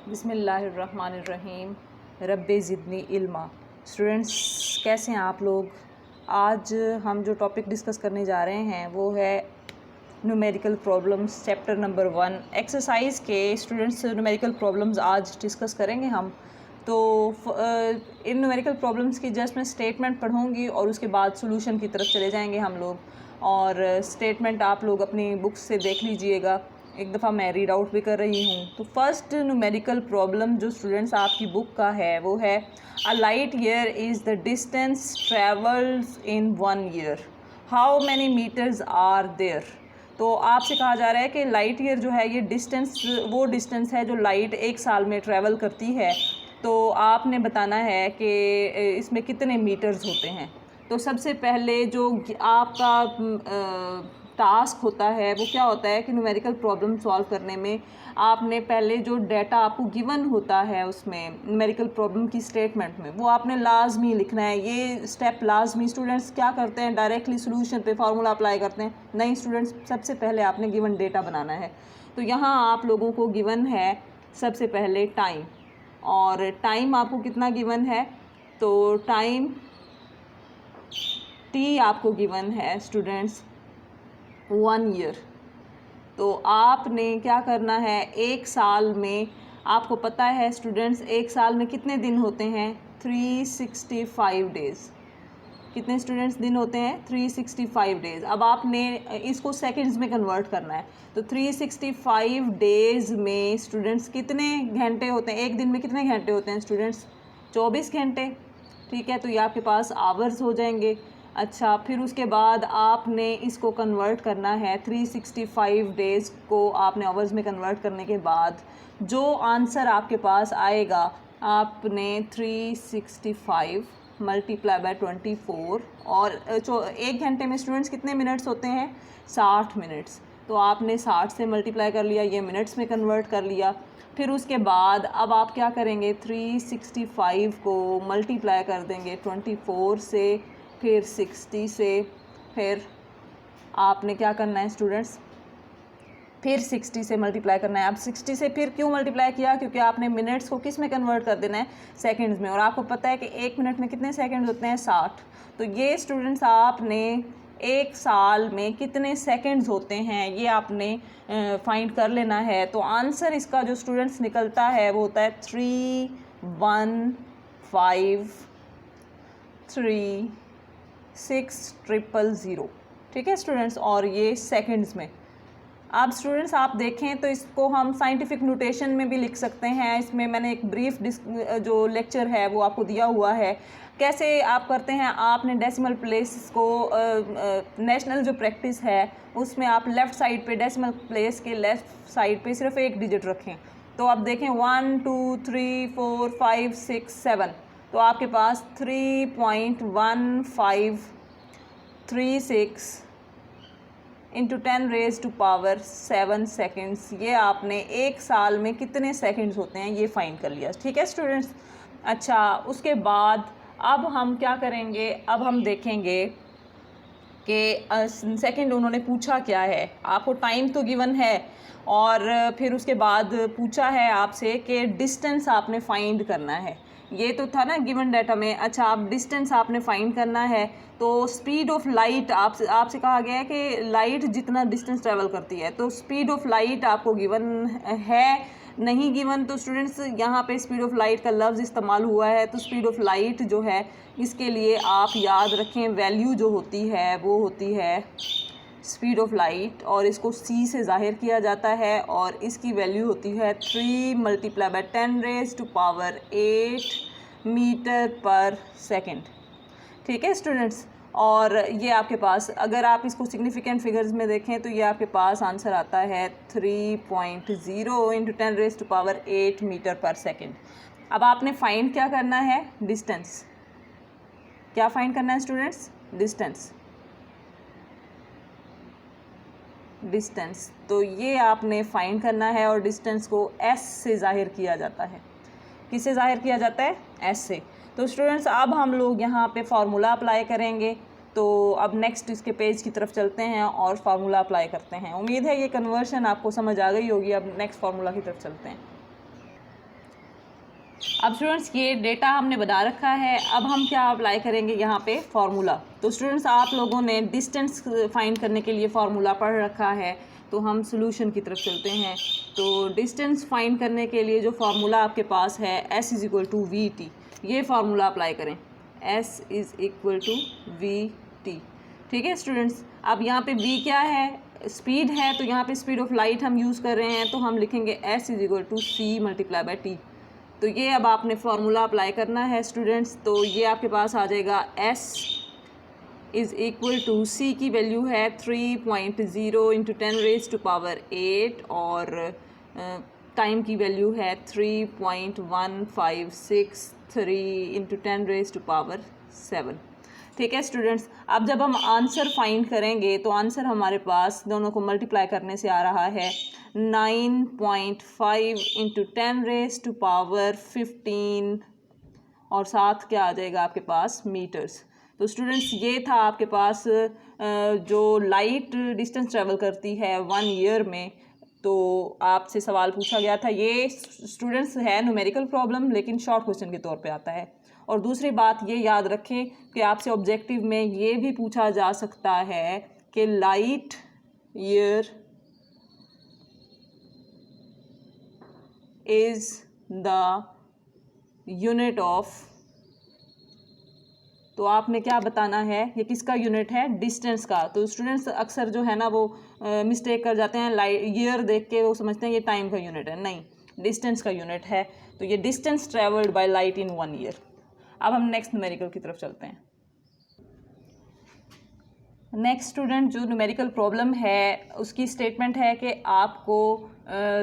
बिस्मिल्लाहिर्रहमानिर्रहीम। रब्बे ज़िदनी इल्मा। स्टूडेंट्स, कैसे हैं आप लोग? आज हम जो टॉपिक डिस्कस करने जा रहे हैं वो है numerical problems, chapter number 1 exercise के। स्टूडेंट्स, न्यूमेरिकल प्रॉब्लम्स आज डिस्कस करेंगे हम। तो इन न्यूमेरिकल प्रॉब्लम्स की जस्ट मैं स्टेटमेंट पढ़ूँगी और उसके बाद सॉल्यूशन की तरफ चले जाएंगे हम लोग। और स्टेटमेंट आप लोग अपनी बुक्स से देख लीजिएगा, एक दफ़ा मैं रीड आउट भी कर रही हूँ। तो फर्स्ट न्यूमेरिकल प्रॉब्लम जो स्टूडेंट्स आपकी बुक का है वो है a light year is the distance travels in 1 year, how many metres are there. तो आपसे कहा जा रहा है कि लाइट ईयर जो है ये डिस्टेंस, वो डिस्टेंस है जो लाइट एक साल में ट्रैवल करती है। तो आपने बताना है कि इसमें कितने मीटर्स होते हैं। तो सबसे पहले जो आपका टास्क होता है वो क्या होता है कि न्यूमेरिकल प्रॉब्लम सॉल्व करने में आपने पहले जो डाटा आपको गिवन होता है उसमें न्यूमेरिकल प्रॉब्लम की स्टेटमेंट में वो आपने लाजमी लिखना है। ये स्टेप लाजमी। स्टूडेंट्स क्या करते हैं, डायरेक्टली सॉल्यूशन पे फार्मूला अप्लाई करते हैं। नहीं स्टूडेंट्स, सबसे पहले आपने गिवन डेटा बनाना है। तो यहाँ आप लोगों को गिवन है सबसे पहले टाइम, और टाइम आपको कितना गिवन है, तो टाइम टी आपको गिवन है स्टूडेंट्स 1 ईयर। तो आपने क्या करना है, एक साल में आपको पता है स्टूडेंट्स एक साल में कितने दिन होते हैं, 365 डेज़। कितने स्टूडेंट्स दिन होते हैं, 365 डेज़। अब आपने इसको सेकंड्स में कन्वर्ट करना है। तो 365 डेज़ में स्टूडेंट्स कितने घंटे होते हैं, एक दिन में कितने घंटे होते हैं स्टूडेंट्स, 24 घंटे। ठीक है, तो ये आपके पास आवर्स हो जाएंगे। अच्छा, फिर उसके बाद आपने इसको कन्वर्ट करना है, 365 डेज़ को आपने आवर्स में कन्वर्ट करने के बाद जो आंसर आपके पास आएगा, आपने 365 मल्टीप्लाई बाय 24, और एक घंटे में स्टूडेंट्स कितने मिनट्स होते हैं, 60 मिनट्स। तो आपने 60 से मल्टीप्लाई कर लिया, ये मिनट्स में कन्वर्ट कर लिया। फिर उसके बाद अब आप क्या करेंगे, 365 को मल्टीप्लाई कर देंगे 24 से, फिर 60 से, फिर आपने क्या करना है स्टूडेंट्स, फिर 60 से मल्टीप्लाई करना है। अब 60 से फिर क्यों मल्टीप्लाई किया, क्योंकि आपने मिनट्स को किस में कन्वर्ट कर देना है, सेकंड्स में। और आपको पता है कि एक मिनट में कितने सेकंड्स होते हैं, 60। तो ये स्टूडेंट्स आपने एक साल में कितने सेकंड्स होते हैं ये आपने फाइंड कर लेना है। तो आंसर इसका जो स्टूडेंट्स निकलता है वो होता है 3153600। ठीक है स्टूडेंट्स, और ये सेकंड्स में। अब स्टूडेंट्स आप देखें तो इसको हम साइंटिफिक नोटेशन में भी लिख सकते हैं। इसमें मैंने एक ब्रीफ जो लेक्चर है वो आपको दिया हुआ है। कैसे आप करते हैं, आपने डेसिमल प्लेस को नेशनल जो प्रैक्टिस है उसमें आप लेफ़्ट साइड पे, डेसिमल प्लेस के लेफ़्ट साइड पे सिर्फ एक डिजिट रखें। तो आप देखें 1 2 3 4 5 6 7, तो आपके पास 3.1536 इंटू 10⁻⁷ सेकेंड्स। ये आपने एक साल में कितने सेकेंड्स होते हैं ये फाइंड कर लिया। ठीक है स्टूडेंट्स। अच्छा, उसके बाद अब हम क्या करेंगे, अब हम देखेंगे कि सेकंड उन्होंने पूछा क्या है। आपको टाइम तो गिवन है, और फिर उसके बाद पूछा है आपसे कि डिस्टेंस आपने फाइंड करना है। ये तो था ना गिवन डाटा में। अच्छा, अब डिस्टेंस आपने फाइंड करना है। तो स्पीड ऑफ लाइट आपसे कहा गया है कि लाइट जितना डिस्टेंस ट्रैवल करती है, तो स्पीड ऑफ लाइट आपको गिवन है। नहीं गिवन तो स्टूडेंट्स यहाँ पे स्पीड ऑफ लाइट का लफ्ज़ इस्तेमाल हुआ है। तो स्पीड ऑफ लाइट जो है इसके लिए आप याद रखें, वैल्यू जो होती है वो होती है स्पीड ऑफ लाइट, और इसको c से ज़ाहिर किया जाता है, और इसकी वैल्यू होती है 3 मल्टीप्लाई बाय 10⁸ मीटर पर सेकेंड। ठीक है स्टूडेंट्स, और ये आपके पास अगर आप इसको सिग्निफिकेंट फिगर्स में देखें तो ये आपके पास आंसर आता है 3.0 इंटू 10⁸ मीटर पर सेकेंड। अब आपने फाइंड क्या करना है, डिस्टेंस। क्या फाइंड करना है स्टूडेंट्स, डिस्टेंस। तो ये आपने फाइंड करना है, और डिस्टेंस को s से ज़ाहिर किया जाता है। किससे ज़ाहिर किया जाता है, s से। तो स्टूडेंट्स अब हम लोग यहाँ पे फार्मूला अप्लाई करेंगे। तो अब नेक्स्ट इसके पेज की तरफ चलते हैं और फार्मूला अप्लाई करते हैं। उम्मीद है ये कन्वर्शन आपको समझ आ गई होगी। अब नेक्स्ट फार्मूला की तरफ चलते हैं। अब स्टूडेंट्स ये डेटा हमने बना रखा है, अब हम क्या अप्लाई करेंगे यहाँ पे फार्मूला। तो स्टूडेंट्स आप लोगों ने डिस्टेंस फाइंड करने के लिए फार्मूला पढ़ रखा है, तो हम सोल्यूशन की तरफ चलते हैं। तो डिस्टेंस फाइंड करने के लिए जो फार्मूला आपके पास है S is equal to v t, ये फार्मूला अप्लाई करें, S is equal to v t. ठीक है स्टूडेंट्स, अब यहाँ पे v क्या है, स्पीड है, तो यहाँ पे स्पीड ऑफ लाइट हम यूज़ कर रहे हैं, तो हम लिखेंगे S is equal to c multiply by t. तो ये अब आपने फार्मूला अप्लाई करना है स्टूडेंट्स। तो ये आपके पास आ जाएगा S is equal to C की वैल्यू है 3.0 इंटू 10 रेज टू पावर 8 और टाइम की वैल्यू है 3.1563 इंटू 10 रेज टू पावर 7। ठीक है स्टूडेंट्स, अब जब हम आंसर फाइंड करेंगे तो आंसर हमारे पास दोनों को मल्टीप्लाई करने से आ रहा है 9.5 इंटू 10 रेज टू पावर 15 और साथ क्या आ जाएगा आपके पास मीटर्स। तो स्टूडेंट्स ये था आपके पास जो लाइट डिस्टेंस ट्रेवल करती है 1 ईयर में। तो आपसे सवाल पूछा गया था, ये स्टूडेंट्स है न्यूमेरिकल प्रॉब्लम लेकिन शॉर्ट क्वेश्चन के तौर पे आता है। और दूसरी बात ये याद रखें कि आपसे ऑब्जेक्टिव में ये भी पूछा जा सकता है कि light year is the unit of, तो आपने क्या बताना है, ये किसका यूनिट है, डिस्टेंस का। तो स्टूडेंट्स अक्सर जो है ना वो मिस्टेक कर जाते हैं, लाइट ईयर देख के वो समझते हैं ये टाइम का यूनिट है, नहीं, डिस्टेंस का यूनिट है। तो ये distance travelled by light in 1 year. अब हम नेक्स्ट न्यूमेरिकल की तरफ चलते हैं। नेक्स्ट स्टूडेंट जो न्यूमेरिकल प्रॉब्लम है उसकी स्टेटमेंट है कि आपको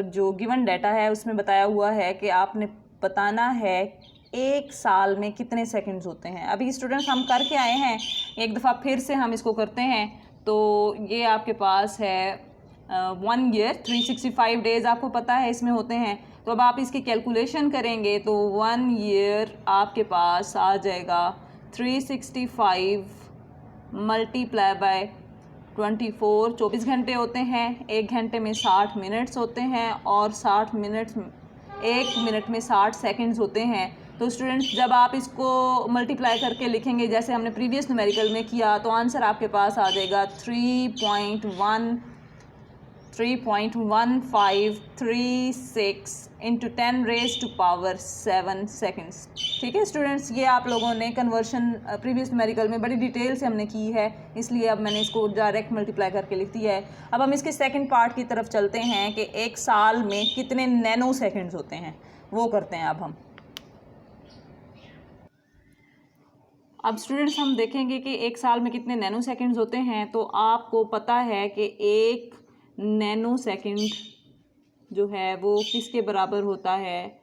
जो गिवन डाटा है उसमें बताया हुआ है कि आपने बताना है 1 साल में कितने सेकंड्स होते हैं। अभी स्टूडेंट्स हम करके आए हैं, एक दफ़ा फिर से हम इसको करते हैं। तो ये आपके पास है 1 ईयर 365 डेज़ आपको पता है इसमें होते हैं। तो अब आप इसकी कैलकुलेशन करेंगे तो 1 ईयर आपके पास आ जाएगा 365 मल्टीप्लाई बाय 24, 24 घंटे होते हैं, 1 घंटे में 60 मिनट्स होते हैं और 60 मिनट्स 1 मिनट में 60 सेकंड्स होते हैं। तो स्टूडेंट्स जब आप इसको मल्टीप्लाई करके लिखेंगे जैसे हमने प्रीवियस न्यूमेरिकल में किया तो आंसर आपके पास आ जाएगा 3.1536 into 10 raise to power 7 seconds. ठीक है स्टूडेंट्स, ये आप लोगों ने कन्वर्शन प्रीवियस न्यूमेरिकल में बड़ी डिटेल से हमने की है, इसलिए अब मैंने इसको डायरेक्ट मल्टीप्लाई करके लिख दिया है। अब हम इसके सेकंड पार्ट की तरफ चलते हैं कि 1 साल में कितने नैनो सेकेंड्स होते हैं, वो करते हैं अब हम। अब स्टूडेंट्स हम देखेंगे कि 1 साल में कितने नैनो सेकेंड्स होते हैं। तो आपको पता है कि 1 नैनो सेकेंड जो है वो किसके बराबर होता है,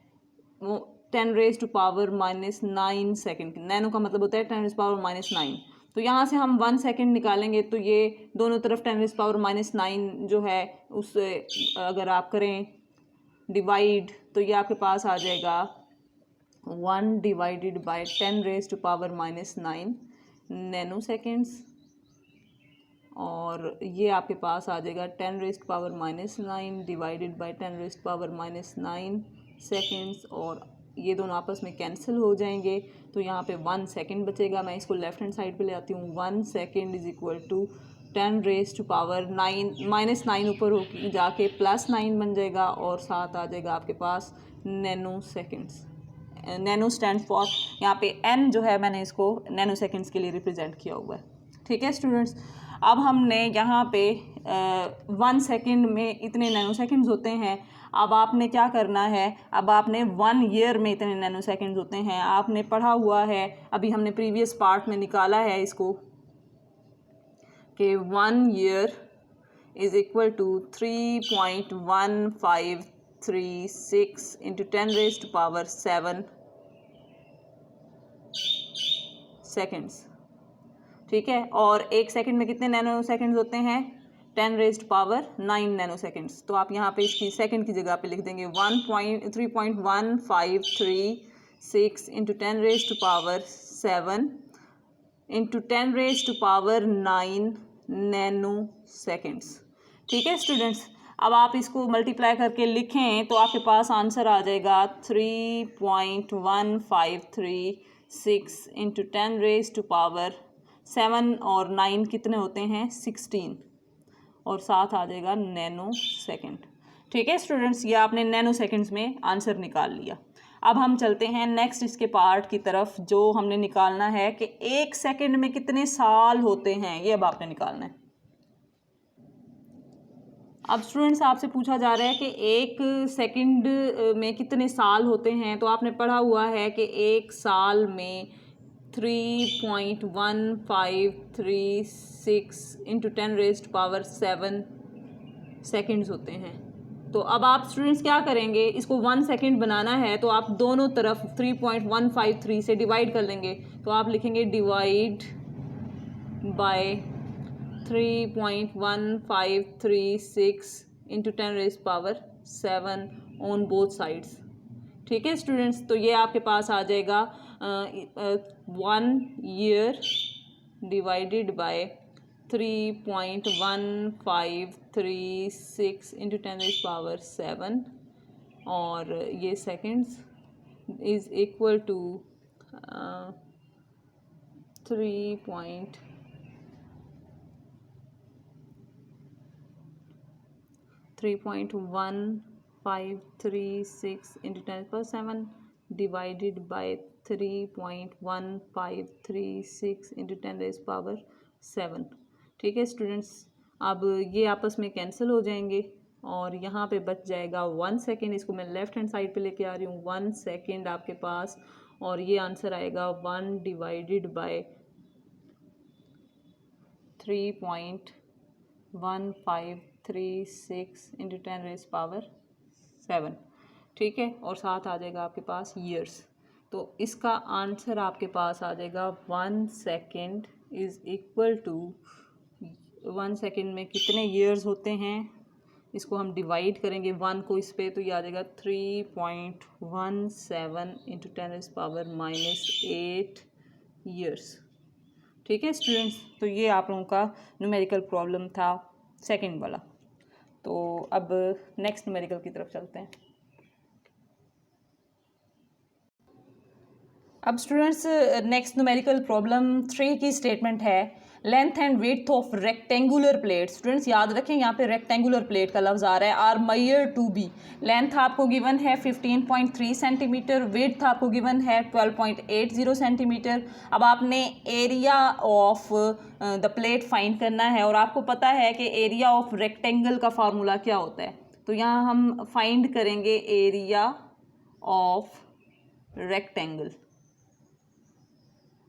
वो 10 raise to power -9 second. Nano का मतलब होता है 10 रेज पावर -9। तो यहाँ से हम 1 सेकेंड निकालेंगे तो ये दोनों तरफ 10 रेज पावर -9 जो है उससे अगर आप करें डिवाइड तो ये आपके पास आ जाएगा 1 divided by 10 raise to power -9 nano seconds और ये आपके पास आ जाएगा 10 raise to power -9 divided by 10 raise to power -9 seconds और ये दोनों आपस में कैंसिल हो जाएंगे। तो यहाँ पे 1 सेकेंड बचेगा। मैं इसको लेफ्ट हैंड साइड पे ले आती हूँ। 1 second is equal to 10 raise to power 9 -9 ऊपर हो जाके +9 बन जाएगा और साथ आ जाएगा आपके पास nano seconds. Nano stand for, यहाँ पे n जो है मैंने इसको नैनो सेकेंड्स के लिए रिप्रेजेंट किया हुआ है। ठीक है स्टूडेंट्स, अब हमने यहाँ पे 1 सेकेंड में इतने नैनो सेकेंड्स होते हैं। अब आपने क्या करना है, अब आपने 1 ईयर में इतने नैनो सेकेंड्स होते हैं आपने पढ़ा हुआ है, अभी हमने प्रीवियस पार्ट में निकाला है इसको कि 1 year is equal to 3.1536 into 10 raise to power 7 seconds. ठीक है, और 1 सेकेंड में कितने नैनो सेकेंड्स होते हैं, 10 raise to power 9 nano seconds. तो आप यहाँ पे इसकी सेकेंड की जगह पे लिख देंगे 3.1536 into 10 raise to power 7 into 10 raise to power 9 nano seconds. ठीक है स्टूडेंट्स, अब आप इसको मल्टीप्लाई करके लिखें तो आपके पास आंसर आ जाएगा 3.1536 इंटू 10⁻⁷ और 9 कितने होते हैं 16 और साथ आ जाएगा नैनो सेकेंड। ठीक है स्टूडेंट्स, ये आपने नैनो सेकेंड्स में आंसर निकाल लिया। अब हम चलते हैं नेक्स्ट इसके पार्ट की तरफ, जो हमने निकालना है कि 1 सेकेंड में कितने साल होते हैं, ये अब आपने निकालना है। अब स्टूडेंट्स आपसे पूछा जा रहा है कि 1 सेकंड में कितने साल होते हैं, तो आपने पढ़ा हुआ है कि 1 साल में 3.1536 इंटू 10⁻⁷ सेकेंड्स होते हैं। तो अब आप स्टूडेंट्स क्या करेंगे, इसको 1 सेकेंड बनाना है तो आप दोनों तरफ 3.153 से डिवाइड कर लेंगे। तो आप लिखेंगे divide by 3.1536 into 10⁻⁷ on both sides. ठीक है स्टूडेंट्स, तो ये आपके पास आ जाएगा 1 ईयर डिवाइडेड बाय 3.1536 इंटू 10⁻⁷ और ये seconds is equal to 3.1536 into 10⁻⁷ divided by 3.153 into 10⁻⁷। ठीक है स्टूडेंट्स, अब ये आपस में कैंसिल हो जाएंगे और यहाँ पे बच जाएगा 1 सेकेंड। इसको मैं लेफ्ट हैंड साइड पे लेके आ रही हूँ, 1 सेकेंड आपके पास, और ये आंसर आएगा 1 डिवाइडेड बाय 3.1536 इंटू 10⁻⁷। ठीक है, और साथ आ जाएगा आपके पास ईयर्स। तो इसका आंसर आपके पास आ जाएगा 1 second is equal to 1 second में कितने ईयर्स होते हैं, इसको हम डिवाइड करेंगे 1 को इस पे, तो ये आ जाएगा 3.17 इंटू 10⁻⁻8 ईयर्स। ठीक है स्टूडेंट्स, तो ये आप लोगों का न्यूमेरिकल प्रॉब्लम था सेकंड वाला। तो अब नेक्स्ट न्यूमेरिकल की तरफ चलते हैं। अब स्टूडेंट्स नेक्स्ट न्यूमेरिकल प्रॉब्लम 3 की स्टेटमेंट है, length and width of rectangular plate. Students याद रखें यहाँ पे रेक्टेंगुलर प्लेट का लफ्ज आ रहा है, are measure to be. Length आपको गिवन है 15.3 सेंटीमीटर, विड्थ आपको गिवन है 12.80 सेंटीमीटर। अब आपने area of the plate find करना है और आपको पता है कि एरिया ऑफ रेक्टेंगल का फार्मूला क्या होता है। तो यहाँ हम फाइंड करेंगे एरिया ऑफ रेक्टेंगल,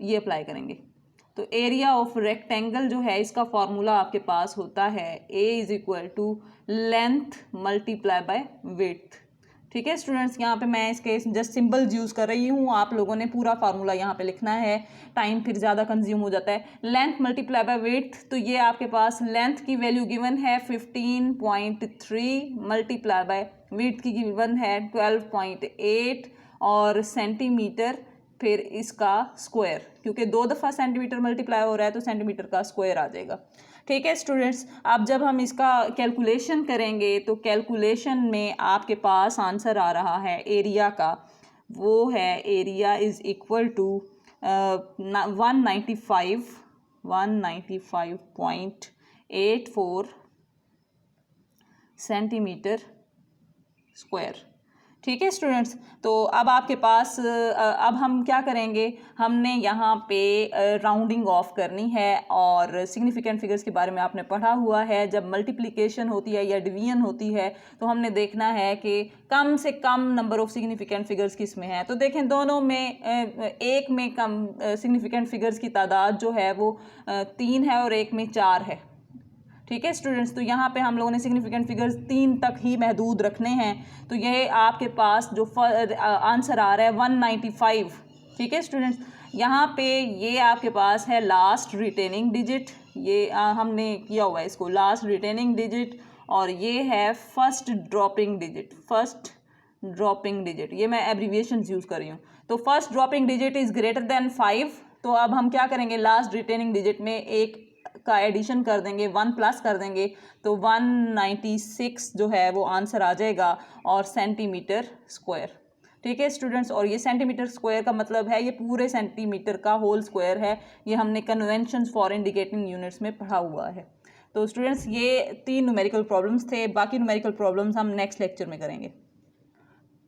ये अप्लाई करेंगे। तो एरिया ऑफ रेक्टेंगल जो है इसका फॉर्मूला आपके पास होता है A is equal to length multiply by width. ठीक है स्टूडेंट्स, यहाँ पे मैं इसके जस्ट सिंबल्स यूज़ कर रही हूँ, आप लोगों ने पूरा फार्मूला यहाँ पे लिखना है, टाइम फिर ज़्यादा कंज्यूम हो जाता है। लेंथ मल्टीप्लाई बाय विड्थ, तो ये आपके पास लेंथ की वैल्यू गिवन है 15.3 मल्टीप्लाई बाय विड्थ की गिवन है 12.8 और सेंटीमीटर, फिर इसका स्क्वायर, क्योंकि 2 दफ़ा सेंटीमीटर मल्टीप्लाई हो रहा है तो सेंटीमीटर का स्क्वायर आ जाएगा। ठीक है स्टूडेंट्स, अब जब हम इसका कैलकुलेशन करेंगे तो कैलकुलेशन में आपके पास आंसर आ रहा है एरिया का, वो है area is equal to 195.84 centimetre square. ठीक है स्टूडेंट्स, तो अब आपके पास अब हम क्या करेंगे, हमने यहाँ पे राउंडिंग ऑफ करनी है और सिग्निफिकेंट फिगर्स के बारे में आपने पढ़ा हुआ है। जब मल्टीप्लिकेशन होती है या डिवीजन होती है तो हमने देखना है कि कम से कम नंबर ऑफ सिग्निफिकेंट फिगर्स किस में है। तो देखें दोनों में एक में कम सिग्निफिकेंट फिगर्स की तादाद जो है वो 3 है और एक में 4 है। ठीक है स्टूडेंट्स, तो यहाँ पे हम लोगों ने सिग्निफिकेंट फिगर्स 3 तक ही महदूद रखने हैं। तो यह आपके पास जो आंसर आ रहा है 195। ठीक है स्टूडेंट्स, यहाँ पे ये आपके पास है लास्ट रिटेनिंग डिजिट, ये हमने किया हुआ है इसको लास्ट रिटेनिंग डिजिट, और ये है first dropping digit. First dropping digit, ये मैं एब्रीविएशन यूज़ कर रही हूँ। तो first dropping digit is greater than 5। तो अब हम क्या करेंगे, लास्ट रिटेनिंग डिजिट में एक का एडिशन कर देंगे, 1 प्लस कर देंगे तो 196 जो है वो आंसर आ जाएगा और सेंटीमीटर स्क्वायर। ठीक है स्टूडेंट्स, और ये सेंटीमीटर स्क्वायर का मतलब है ये पूरे सेंटीमीटर का होल स्क्वायर है। ये हमने कन्वेंशन फॉर इंडिकेटिंग यूनिट्स में पढ़ा हुआ है। तो स्टूडेंट्स ये 3 न्यूमेरिकल प्रॉब्लम्स थे, बाकी न्यूमेरिकल प्रॉब्लम्स हम नेक्स्ट लेक्चर में करेंगे।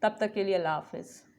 तब तक के लिए अल्लाह हाफिज़।